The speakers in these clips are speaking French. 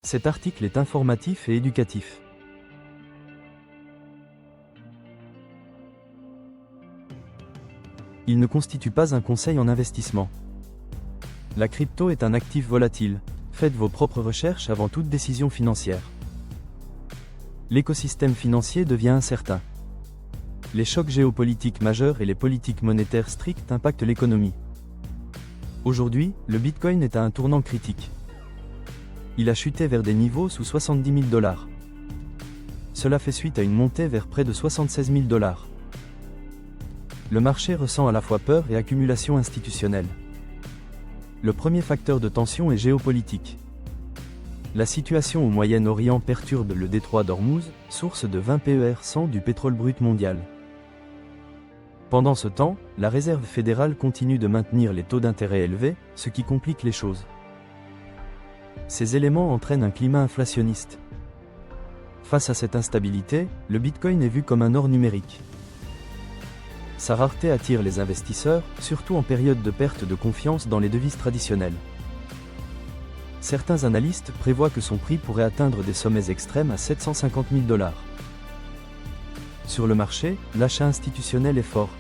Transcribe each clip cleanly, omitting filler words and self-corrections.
Cet article est informatif et éducatif. Il ne constitue pas un conseil en investissement. La crypto est un actif volatile. Faites vos propres recherches avant toute décision financière. L'écosystème financier devient incertain. Les chocs géopolitiques majeurs et les politiques monétaires strictes impactent l'économie. Aujourd'hui, le Bitcoin est à un tournant critique. Il a chuté vers des niveaux sous 70 000 $. Cela fait suite à une montée vers près de 76 000 $. Le marché ressent à la fois peur et accumulation institutionnelle. Le premier facteur de tension est géopolitique. La situation au Moyen-Orient perturbe le détroit d'Ormuz, source de 20 PER100 du pétrole brut mondial. Pendant ce temps, la Réserve fédérale continue de maintenir les taux d'intérêt élevés, ce qui complique les choses. Ces éléments entraînent un climat inflationniste. Face à cette instabilité, le Bitcoin est vu comme un or numérique. Sa rareté attire les investisseurs, surtout en période de perte de confiance dans les devises traditionnelles. Certains analystes prévoient que son prix pourrait atteindre des sommets extrêmes à 750 000 $. Sur le marché, l'achat institutionnel est fort.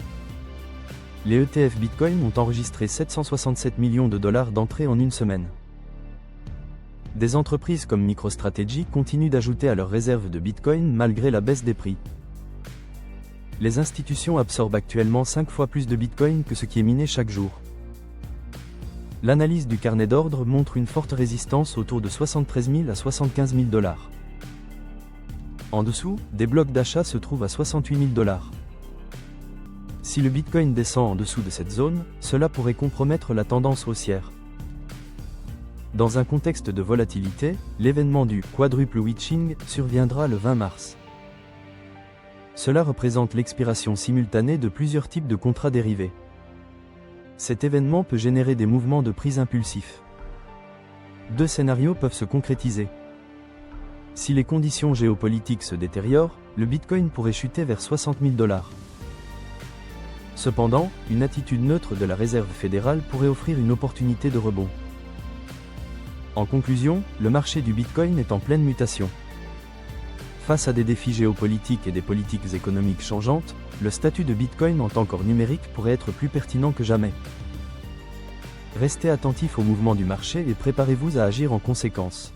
Les ETF Bitcoin ont enregistré 767 millions de dollars d'entrée en une semaine. Des entreprises comme MicroStrategy continuent d'ajouter à leurs réserves de Bitcoin malgré la baisse des prix. Les institutions absorbent actuellement 5 fois plus de Bitcoin que ce qui est miné chaque jour. L'analyse du carnet d'ordre montre une forte résistance autour de 73 000 à 75 000 $. En dessous, des blocs d'achat se trouvent à 68 000 $. Si le Bitcoin descend en dessous de cette zone, cela pourrait compromettre la tendance haussière. Dans un contexte de volatilité, l'événement du quadruple witching surviendra le 20 mars. Cela représente l'expiration simultanée de plusieurs types de contrats dérivés. Cet événement peut générer des mouvements de prix impulsifs. Deux scénarios peuvent se concrétiser. Si les conditions géopolitiques se détériorent, le Bitcoin pourrait chuter vers 60 000 $. Cependant, une attitude neutre de la Réserve fédérale pourrait offrir une opportunité de rebond. En conclusion, le marché du Bitcoin est en pleine mutation. Face à des défis géopolitiques et des politiques économiques changeantes, le statut de Bitcoin en tant qu'or numérique pourrait être plus pertinent que jamais. Restez attentif aux mouvements du marché et préparez-vous à agir en conséquence.